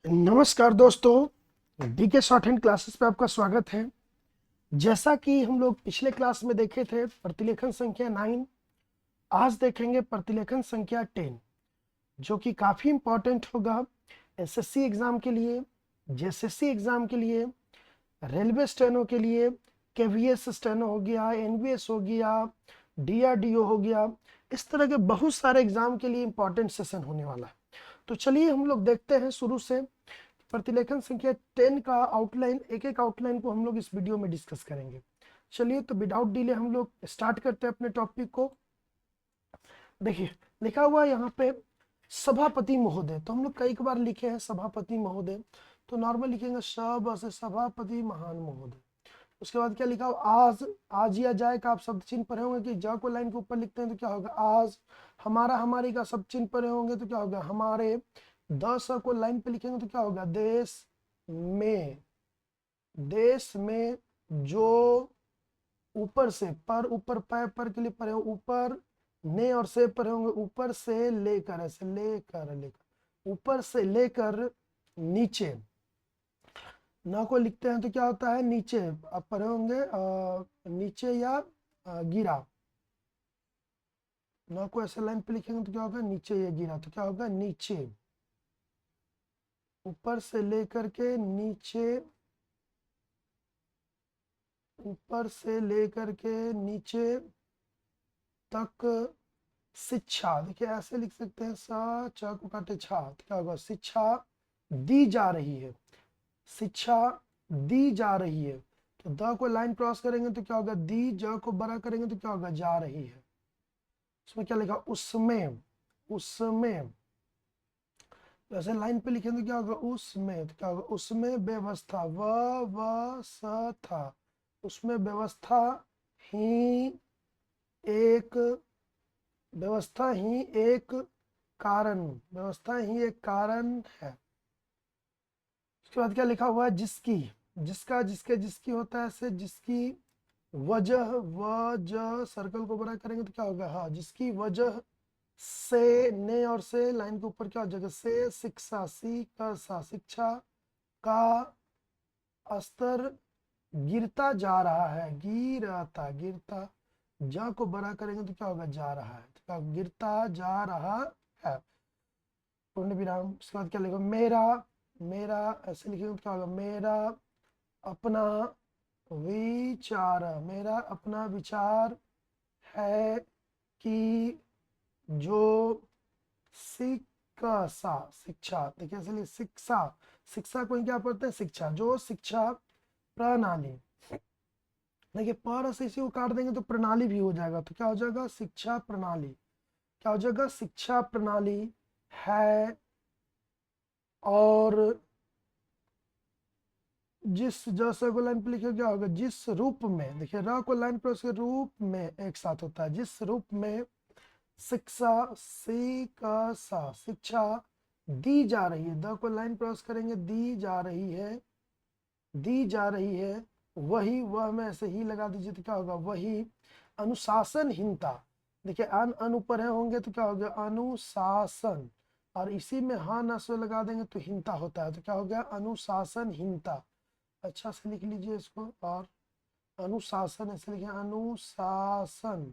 नमस्कार दोस्तों, DK short hand classes पे आपका स्वागत है। जैसा कि हम लोग पिछले क्लास में देखे थे प्रतिलेखन संख्या 9, आज देखेंगे प्रतिलेखन संख्या 10, जो कि काफ़ी इम्पोर्टेंट होगा एसएससी एग्ज़ाम के लिए, जेएसएससी एग्ज़ाम के लिए, रेलवे स्टेनो के लिए, केवीएस स्टेनो हो गया, एनवीएस हो गया, डीआरडीओ हो गया। इस तरह के बहुत सारे एग्ज़ाम के लिए इम्पोर्टेंट सेशन होने वाला है। तो चलिए हम लोग देखते हैं शुरू से प्रतिलेखन संख्या 10 का आउटलाइन। एक एक आउटलाइन को हम लोग इस वीडियो में डिस्कस करेंगे। चलिए तो विदाउट डिले हम लोग स्टार्ट करते हैं अपने टॉपिक को। देखिए लिखा हुआ है यहाँ पे सभापति महोदय, तो हम लोग कई बार लिखे हैं सभापति महोदय, तो नॉर्मल लिखेंगे सब से सभापति महान महोदय। उसके बाद क्या लिखा हो, आज। आज या जाए का आप शब्द चिन्ह पढ़े होंगे कि जा को लाइन के ऊपर लिखते हैं तो क्या होगा आज। हमारा हमारी का शब्द चिन्ह पढ़े होंगे तो क्या होगा हमारे। दस को लाइन पे लिखेंगे तो क्या होगा देश में। देश में जो ऊपर से पर ऊपर पै पर के लिए पढ़े ऊपर ने और से पढ़े होंगे ऊपर से लेकर, ऐसे लेकर लेकर ऊपर से लेकर नीचे। न को लिखते हैं तो क्या होता है नीचे, आप पढ़े होंगे नीचे या गिरा। न को ऐसे लाइन पे लिखेंगे तो क्या होगा नीचे या गिरा, तो क्या होगा नीचे। ऊपर से लेकर के नीचे, ऊपर से लेकर के नीचे तक शिक्षा। देखिए ऐसे लिख सकते हैं सा चा को काटे छा, तो क्या होगा शिक्षा दी जा रही है। शिक्षा दी जा रही है, तो द को लाइन क्रॉस करेंगे तो क्या होगा दी, ज को बड़ा करेंगे तो क्या होगा जा रही है। उसमें क्या लिखा उसमें, उसमें वैसे लाइन पे लिखेंगे तो क्या होगा उसमें, तो क्या होगा उसमें व्यवस्था था। उसमें व्यवस्था ही एक, व्यवस्था ही एक कारण, व्यवस्था ही एक कारण है। उसके बाद क्या लिखा हुआ है जिसकी, जिसका जिसके जिसकी होता है ऐसे जिसकी वजह, वजह सर्कल को बड़ा करेंगे तो क्या होगा हाँ जिसकी वजह से, ने और से लाइन के ऊपर क्या हो जाएगा से शिक्षा, सी का सा शिक्षा का स्तर गिरता जा रहा है, गिरता गिरता। जा को बड़ा करेंगे तो क्या होगा जा रहा है, तो क्या गिरता जा रहा है पूर्ण विराम। उसके बाद क्या लिखो मेरा, मेरा ऐसे लिखेंगे तो क्या होगा मेरा अपना विचार, मेरा अपना विचार है कि जो शिक्षा, शिक्षा देखिए इसलिए शिक्षा, शिक्षा को ही क्या पढ़ते हैं शिक्षा, जो शिक्षा प्रणाली। देखिए पर से इसी को काट देंगे तो प्रणाली भी हो जाएगा, तो क्या हो जाएगा शिक्षा प्रणाली। क्या हो जाएगा शिक्षा प्रणाली है और जिस जैसे को लाइन पे लिखे क्या होगा जिस रूप में। देखिए र को लाइन पर उसके रूप में एक साथ होता है, जिस रूप में शिक्षा शिक्षा दी जा रही है, द को लाइन क्रॉस करेंगे दी जा रही है, दी जा रही है वही, वह में ऐसे ही लगा दीजिए तो क्या होगा वही अनुशासनहीनता। देखिए अन ऊपर है होंगे तो क्या होगा अनुशासन, और इसी में हाँ न से लगा देंगे तो हिंता होता है, तो क्या हो गया अनुशासनहीनता। अच्छा से लिख लीजिए इसको, और अनुशासन ऐसे लिखे अनुशासन,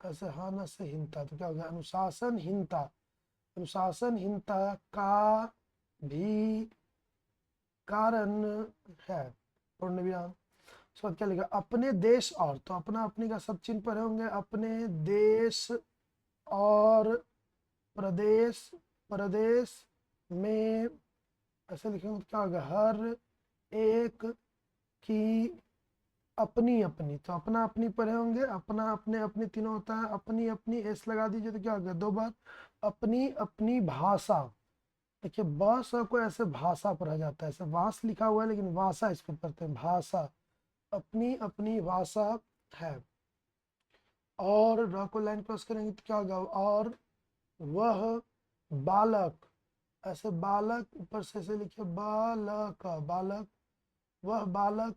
ऐसे हाँ न से हिंता, तो क्या हो गया अनुशासनहीनता। अनुशासनहीनता का भी कारण है पूर्ण विराम। उसके बाद क्या लिखा अपने देश और, तो अपना अपने का सब चिन्ह पढ़े होंगे अपने देश और प्रदेश, प्रदेश में ऐसे लिखेंगे तो क्या होगा हर एक की अपनी अपनी, तो अपना अपनी पढ़े होंगे अपना अपने अपनी तीनों होता है, अपनी अपनी एस लगा दीजिए तो क्या होगा दो बार अपनी अपनी भाषा। देखिए बस को ऐसे भाषा पढ़ा जाता है, ऐसे वास लिखा हुआ है लेकिन भाषा इसको पढ़ते हैं भाषा, अपनी अपनी भाषा है। और र को लाइन क्रॉस करेंगे तो क्या होगा और वह बालक, ऐसे बालक ऊपर से ऐसे लिखिए बालक, बालक वह बालक,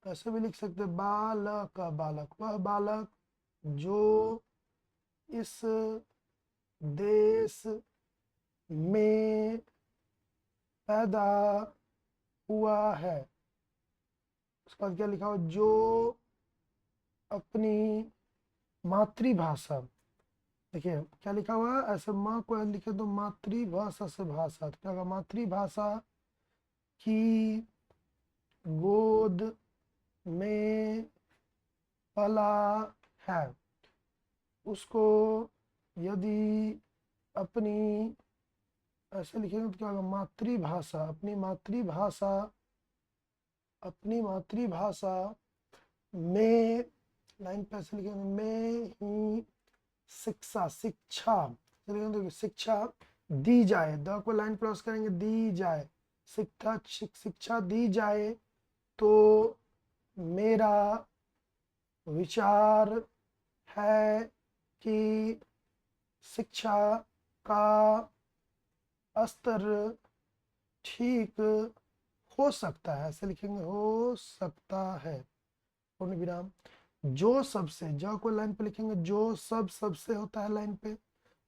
ऐसे भी लिख सकते बालक, बालक वह बालक जो इस देश में पैदा हुआ है। उसके बाद क्या लिखा हो, जो अपनी मातृभाषा, देखिए क्या लिखा हुआ है, ऐसे माँ को लिखे तो मातृभाषा से भाषा, तो क्या होगा, मातृभाषा की गोद में पला है, उसको यदि अपनी, ऐसे लिखेंगे तो क्या होगा, मातृभाषा, अपनी मातृभाषा में, लाइन पे ऐसे लिखेंगे, में ही शिक्षा लिखेंगे, शिक्षा दी जाए, द को लाइन क्रॉस करेंगे, दी जाए, शिक्षा दी जाए, तो मेरा विचार है कि शिक्षा का स्तर ठीक हो सकता है, ऐसे लिखेंगे, हो सकता है, पूर्ण विराम। जो सबसे, जो को लाइन पे लिखेंगे, जो सबसे होता है लाइन पे,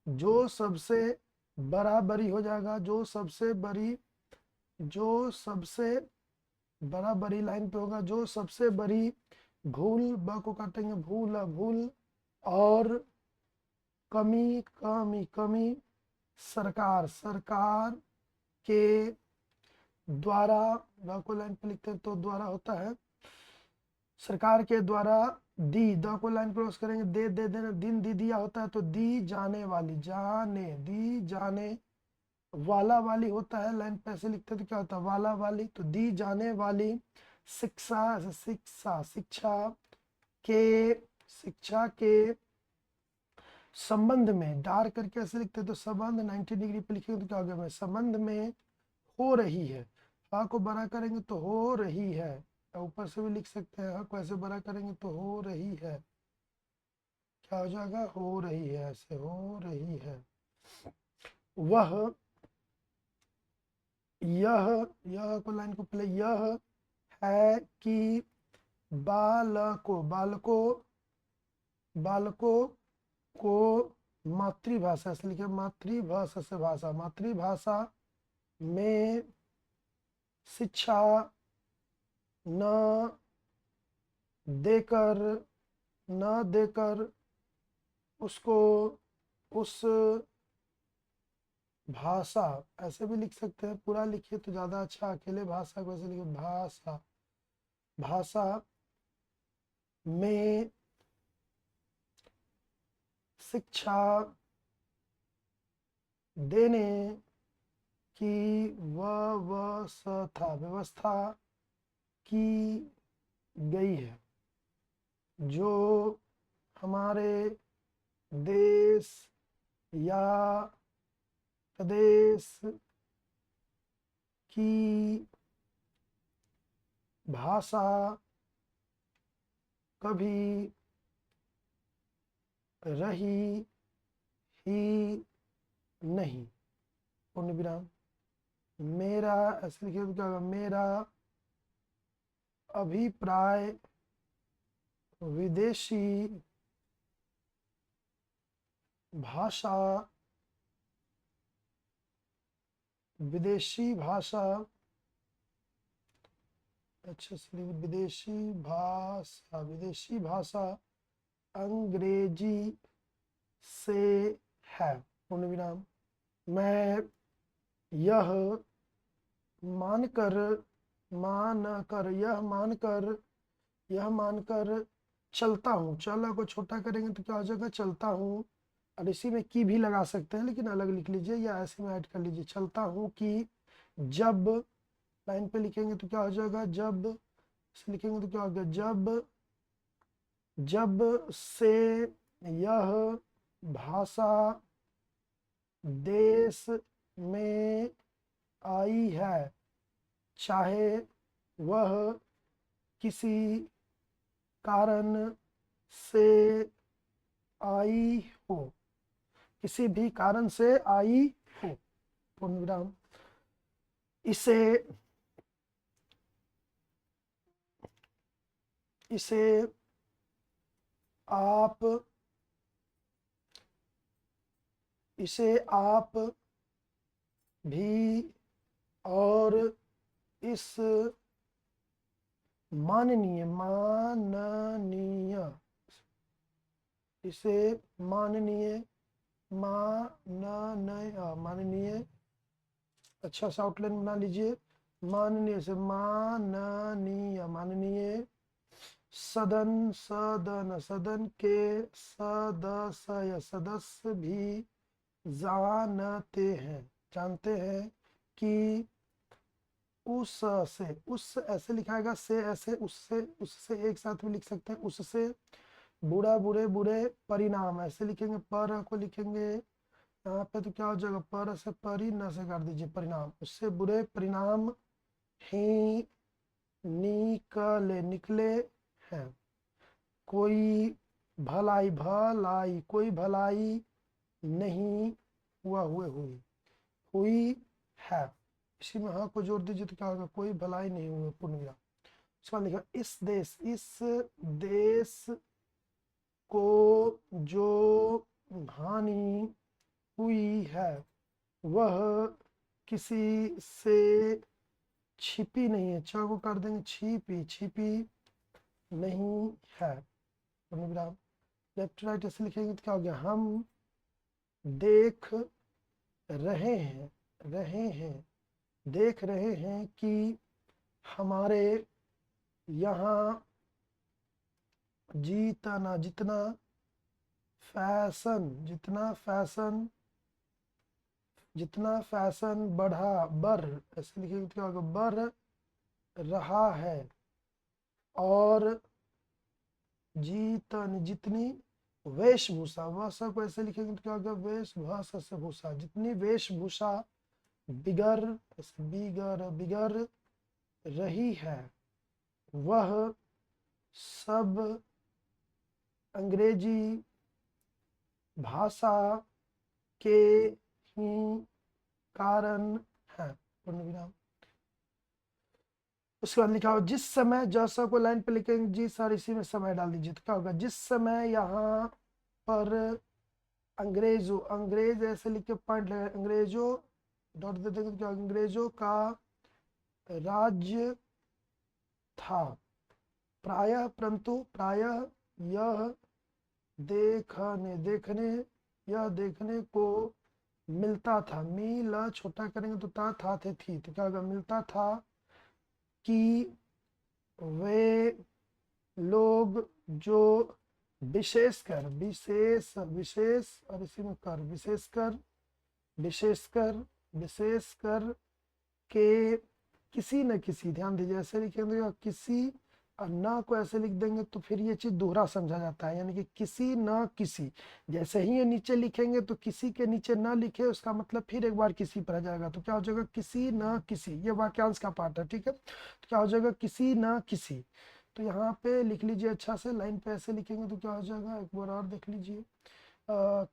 जो सबसे बराबरी हो जाएगा, जो सबसे बराबरी लाइन पे होगा, जो सबसे बड़ी भूल, ब को काटेंगे, भूल और कमी सरकार के द्वारा, द को लाइन पे लिखते हैं तो द्वारा होता है, सरकार के द्वारा दी, द को लाइन क्रॉस करेंगे, दे देना, दिन दी दिया होता है तो दी जाने वाली, दी जाने वाला वाली होता है, लाइन पे ऐसे लिखते हैं तो क्या होता है, वाला वाली, तो दी जाने वाली शिक्षा के संबंध में, डार करके ऐसे लिखते हैं तो संबंध 90 डिग्री पे लिखेंगे तो क्या हो गया, संबंध में हो रही है, हा को बड़ा करेंगे तो हो रही है, ऊपर से भी लिख सकते हैं, हा को ऐसे बड़ा करेंगे तो हो रही है, क्या हो जाएगा, हो रही है, ऐसे हो रही है, वह, यह को लाइन को पहले, यह है कि बालकों को मातृभाषा, इसलिए लिखे मातृभाषा से भाषा, मातृभाषा में शिक्षा न देकर उसको उस भाषा, ऐसे भी लिख सकते हैं, पूरा लिखिए तो ज़्यादा अच्छा, अकेले भाषा को ऐसे लिखिए, भाषा में शिक्षा देने की व्यवस्था की गई है, जो हमारे देश या प्रदेश की भाषा कभी रही ही नहीं, पूर्ण विराम। मेरा, ऐसे लिखिए तो क्या होगा, मेरा अभिप्राय विदेशी भाषा अच्छे से लिखिए, विदेशी भाषा अंग्रेजी से है, पूर्ण विराम। मैं यह मानकर चलता हूँ, चला को छोटा करेंगे तो क्या हो जाएगा, चलता हूँ, और इसी में की भी लगा सकते हैं, लेकिन अलग लिख लीजिए या ऐसे में ऐड कर लीजिए, चलता हूँ कि जब, लाइन पे लिखेंगे तो क्या हो जाएगा, जब से लिखेंगे तो क्या हो गया, जब से यह भाषा देश में आई है, चाहे वह किसी कारण से आई हो, किसी भी कारण से आई हो, पूर्ण विराम। इसे आप भी और इस माननीय माननीय इसे माननीय माननीय अच्छा सा आउटलाइन बना लीजिए। माननीय से माननीय सदन के सदस्य भी जानते हैं कि उस ऐसे लिखाएगा, से ऐसे, उससे एक साथ में लिख सकते हैं। उससे बुरे परिणाम ऐसे लिखेंगे, पर को लिखेंगे यहाँ पे तो क्या हो जाएगा, पर से परी न से काट दीजिए, परिणाम। उससे बुरे परिणाम ही निकले हैं। कोई भलाई नहीं हुई है। इसी में हाँ को जोड़ दीजिए तो क्या होगा, कोई भलाई नहीं हुई, पूर्ण विराम। उसके बाद लिखा इस देश को जो हानि हुई है वह किसी से छिपी नहीं है। चा को कर देंगे, छिपी नहीं है, पूर्ण विराम। लेफ्ट राइट ऐसे लिखेंगे तो क्या हो गया, हम देख रहे हैं कि हमारे यहाँ जितना फैशन बढ़ ऐसे लिखेंगे तो क्या होगा, बढ़ रहा है। और जितनी वेशभूषा, वह सब ऐसे लिखेंगे तो क्या होगा, वेशभूषा से भूषा, जितनी वेशभूषा बिगड़ रही है वह सब अंग्रेजी भाषा के ही कारण है, पूर्ण विराम। उसके बाद लिखा हो जिस समय, जैसा को लाइन पे लिखेंगे जी सर इसी में समय डाल दीजिए तो क्या होगा, जिस समय यहाँ पर अंग्रेज ऐसे लिख के पॉइंट लगा, अंग्रेजों डॉट दे देंगे तो क्या, अंग्रेजों का राज्य था। परंतु प्रायः यह देखने को मिलता था, मीला छोटा करेंगे तो था थे थी तो क्या होगा, मिलता था कि वे लोग जो विशेषकर और इसी में कर विशेषकर के किसी न किसी, ध्यान दीजिए ऐसे लिखेंगे किसी और ना को ऐसे लिख देंगे तो फिर ये चीज दोहरा समझा जाता है, यानी कि किसी न किसी। जैसे ही ये नीचे लिखेंगे तो किसी के नीचे ना लिखे उसका मतलब फिर एक बार किसी पर आ जाएगा तो क्या हो जाएगा, किसी न किसी, ये वाक्यांश का पार्ट है, ठीक है। तो क्या हो जाएगा, किसी न किसी। तो यहाँ पे लिख लीजिए अच्छा से, लाइन पे ऐसे लिखेंगे तो क्या हो जाएगा, एक बार और देख लीजिए।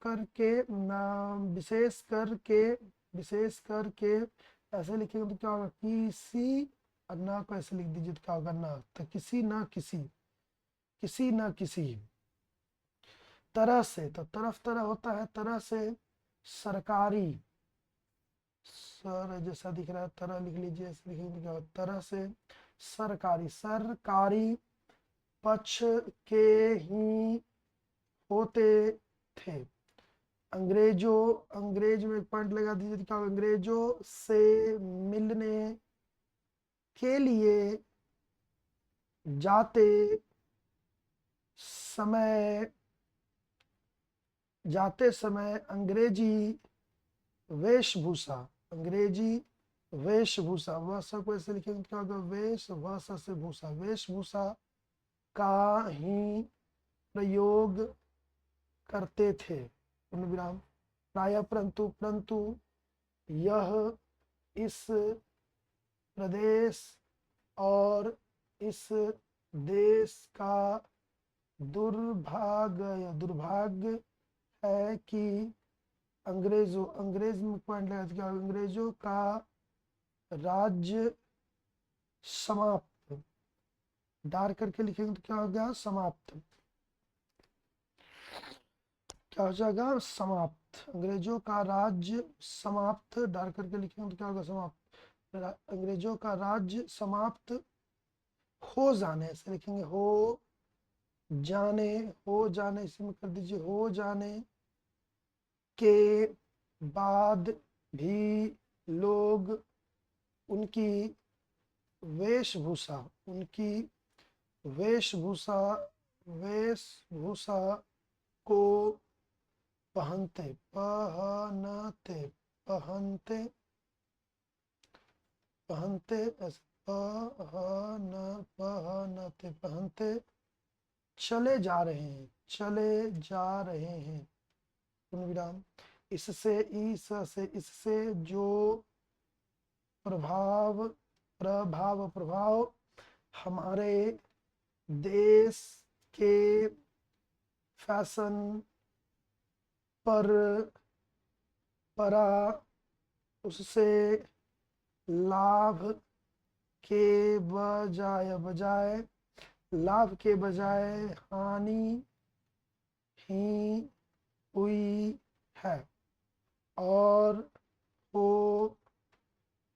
करके विशेष करके ऐसे लिखेंगे तो क्या होगा, किसी और ना को ऐसे लिख दीजिए तो क्या होगा, ना। तो किसी ना किसी तरह से, तो तरह होता है, तरह से सरकारी, सर जैसा दिख रहा है तरह लिख लीजिए, ऐसे लिखेंगे तो क्या होगा, तरह से सरकारी पक्ष के ही होते थे। अंग्रेज में एक पॉइंट लगा दीजिए तो क्या होगा, अंग्रेजों से मिलने के लिए जाते समय अंग्रेजी वेशभूषा, वह सब ऐसे लिखेंगे क्या होगा, वेशभूषा से भूषा, वेशभूषा का ही प्रयोग करते थे, पूर्ण विराम। प्रायः परंतु यह इस प्रदेश और इस देश का दुर्भाग्य है कि अंग्रेज में पॉइंट लगा दिया, अंग्रेजों का राज्य समाप्त, डार्क करके लिखेंगे तो क्या हो गया, समाप्त, क्या हो जाएगा, समाप्त। अंग्रेजों का राज्य समाप्त, डाल करके लिखेंगे तो क्या होगा, समाप्त। अंग्रेजों का राज्य समाप्त हो जाने, ऐसे लिखेंगे हो जाने, हो जाने, इसमें कर दीजिए हो जाने के बाद भी लोग उनकी वेशभूषा, उनकी वेशभूषा, वेशभूषा को पहनते, पहनते, पहनते, पहनते, ऐसे पहनते, पहनते चले जा रहे हैं, चले जा रहे हैं, पूर्ण विराम। इससे, इस से, इससे जो प्रभाव, प्रभाव, प्रभाव हमारे देश के फैशन पर पड़ा, उससे लाभ के बजाय लाभ के बजाय हानि ही हुई है और हो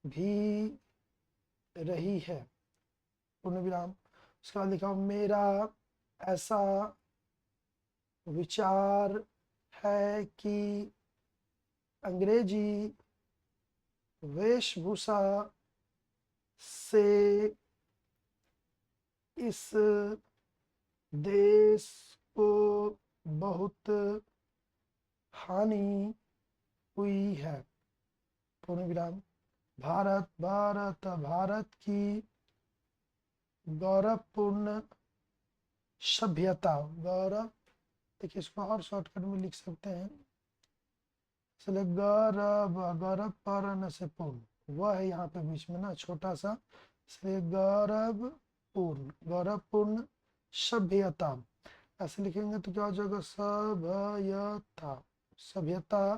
भी रही है, पूर्ण विराम। उसके बाद लिखा मेरा ऐसा विचार है कि अंग्रेजी वेशभूषा से इस देश को बहुत हानि हुई है, पूर्ण विराम। भारत, भारत, भारत की गौरवपूर्ण सभ्यता, गौरव, देखिए इसको और शॉर्टकट में लिख सकते हैं, इसलिए गौरव, गौरव पर न से पूर्ण, वह है यहाँ पे बीच में ना छोटा सा, इसलिए गौरवपूर्ण, गौरवपूर्ण सभ्यता, ऐसे लिखेंगे तो क्या हो जाएगा, सभ्यता, सभ्यता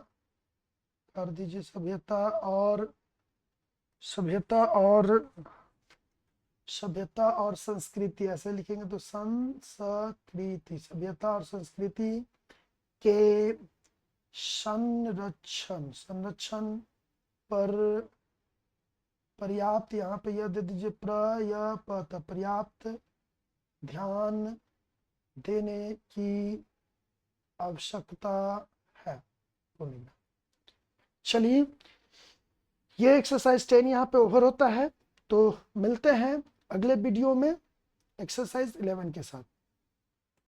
कर दीजिए, सभ्यता और, सभ्यता और, सभ्यता और संस्कृति, ऐसे लिखेंगे तो संस्कृति, सभ्यता और संस्कृति के संरक्षण, संरक्षण पर पर्याप्त, यहाँ पे यह दे दीजिए पर्याप्त, पर्याप्त ध्यान देने की आवश्यकता है। चलिए ये एक्सरसाइज 10 यहाँ पे ओवर होता है, तो मिलते हैं अगले वीडियो में एक्सरसाइज 11 के साथ।